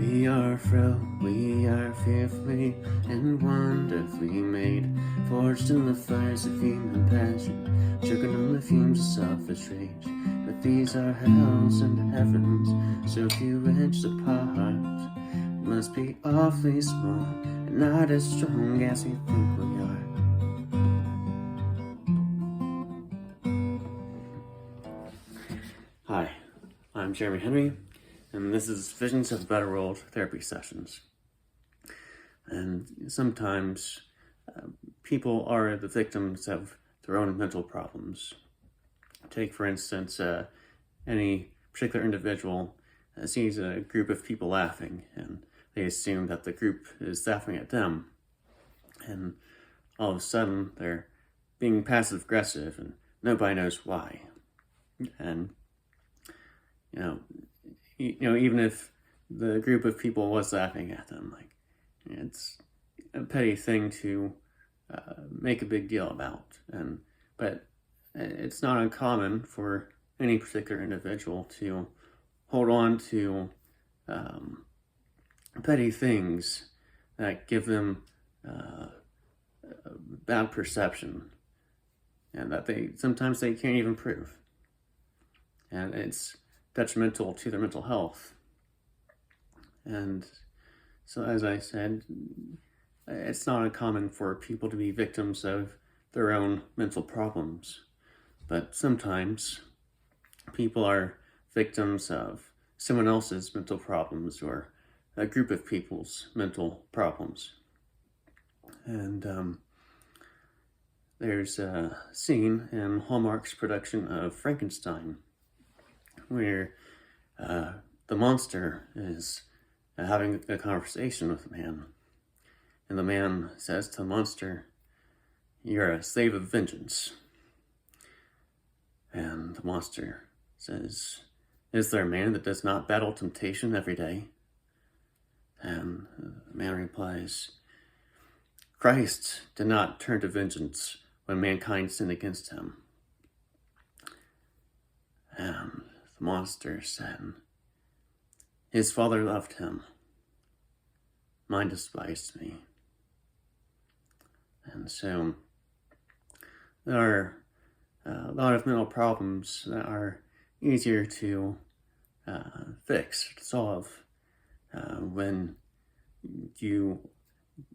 We are frail, we are fearfully and wonderfully made, forged in the fires of human passion, choking on the fumes of selfish rage. But these are hells and heavens, so few inches apart. We must be awfully small and not as strong as we think we are. Hi, I'm Jeremy Henry, and this is Visions of a Better World therapy sessions. And sometimes people are the victims of their own mental problems. Take, for instance, any particular individual sees a group of people laughing, and they assume that the group is laughing at them. And all of a sudden, they're being passive-aggressive, and nobody knows why. And even if the group of people was laughing at them, it's a petty thing to make a big deal about. But it's not uncommon for any particular individual to hold on to petty things that give them bad perception, and that sometimes they can't even prove. And it's detrimental to their mental health. And so, as I said, it's not uncommon for people to be victims of their own mental problems. But sometimes people are victims of someone else's mental problems or a group of people's mental problems. And there's a scene in Hallmark's production of Frankenstein where the monster is having a conversation with the man. And the man says to the monster, "You're a slave of vengeance." And the monster says, "Is there a man that does not battle temptation every day?" And the man replies, "Christ did not turn to vengeance when mankind sinned against him." And the monster said, "His father loved him. Mine despised me." And so there are a lot of mental problems that are easier to fix, to solve, when you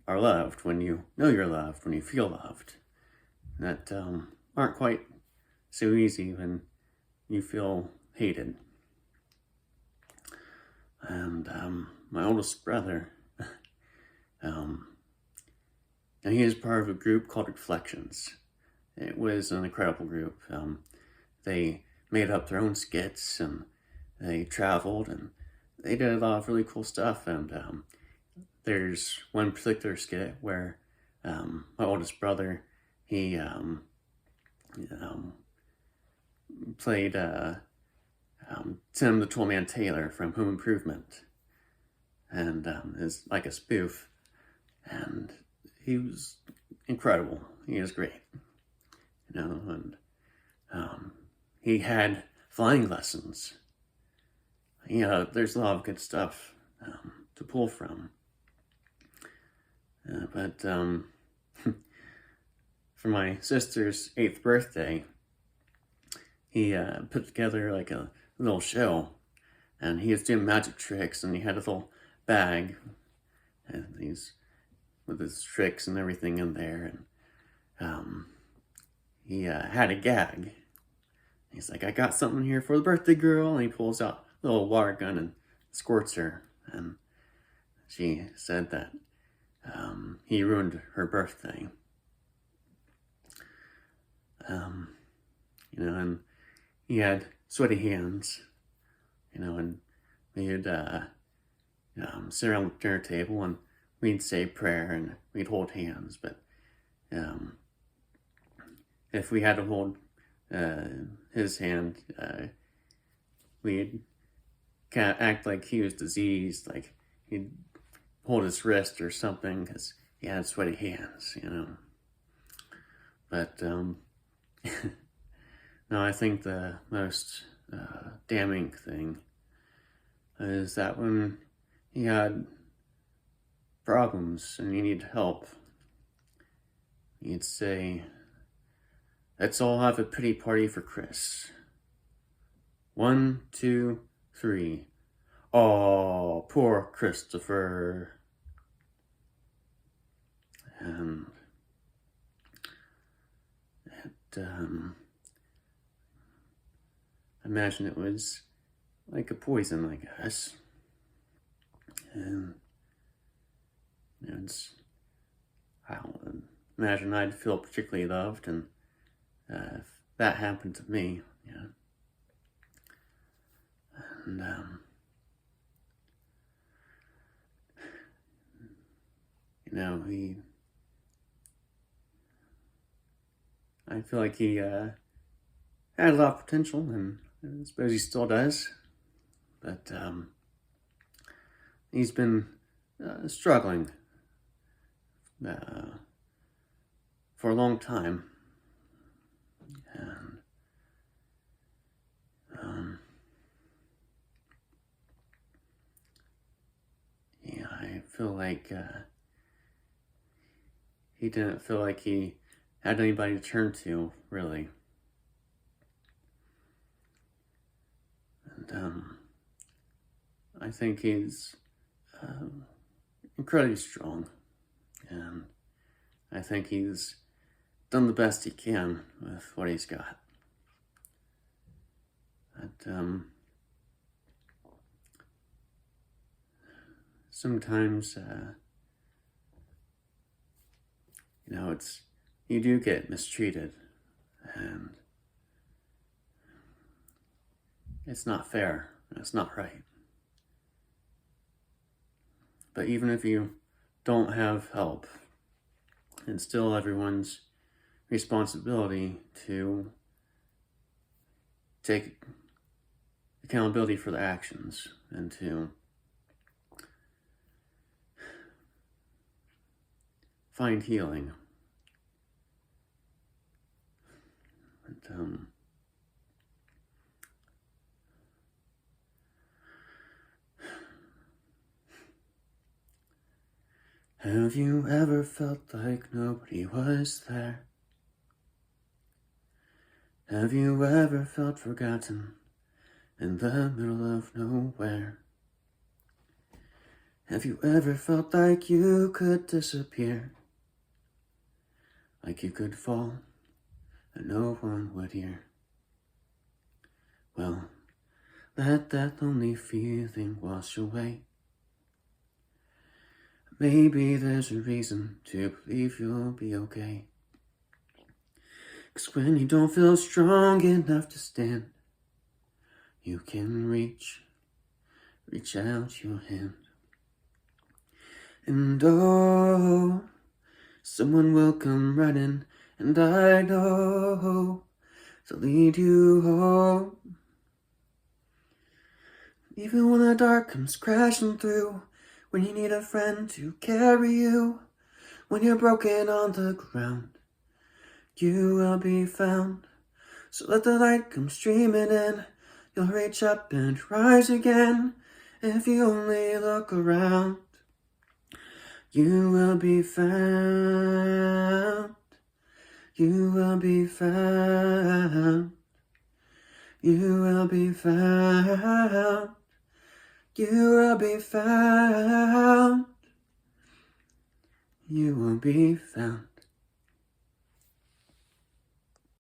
are loved, when you know you're loved, when you feel loved, that aren't quite so easy when you feel hated. And my oldest brother, he is part of a group called Reflections. It was an incredible group. They made up their own skits, and they traveled, and they did a lot of really cool stuff. And there's one particular skit where my oldest brother, he played Tim the Toolman Taylor from Home Improvement, and is like a spoof, and he was incredible. He was great, and he had flying lessons. There's a lot of good stuff to pull from, but for my sister's 8th birthday, he put together like a little show, and he was doing magic tricks, and he had a little bag and with his tricks and everything in there, and he had a gag. He's like, "I got something here for the birthday girl," and he pulls out a little water gun and squirts her, and she said that he ruined her birthday. And he had sweaty hands, and we'd sit around the dinner table, and we'd say prayer, and we'd hold hands. But if we had to hold his hand, we'd kind of act like he was diseased, like he'd hold his wrist or something, because he had sweaty hands, But no, I think the most damning thing is that when he had problems and he needed help, he'd say, "Let's all have a pity party for Chris. 1, 2, 3. Oh, poor Christopher." And I imagine it was like a poison, I guess. And I don't imagine I'd feel particularly loved, and if that happened to me, yeah. And I feel like he had a lot of potential, and I suppose he still does, but he's been struggling for a long time, and I feel like he didn't feel like he had anybody to turn to, really. And I think he's incredibly strong, and I think he's done the best he can with what he's got. But sometimes, you do get mistreated, and it's not fair, and it's not right. But even if you don't have help, it's still everyone's responsibility to take accountability for their actions and to find healing. And, have you ever felt like nobody was there? Have you ever felt forgotten in the middle of nowhere? Have you ever felt like you could disappear? Like you could fall and no one would hear? Well, let that lonely feeling wash away. Maybe there's a reason to believe you'll be okay. 'Cause when you don't feel strong enough to stand, you can reach out your hand. And oh, someone will come running, and I know to lead you home. Even when the dark comes crashing through, when you need a friend to carry you, when you're broken on the ground, you will be found. So let the light come streaming in, you'll reach up and rise again. If you only look around, you will be found. You will be found. You will be found. You will be found. You will be found.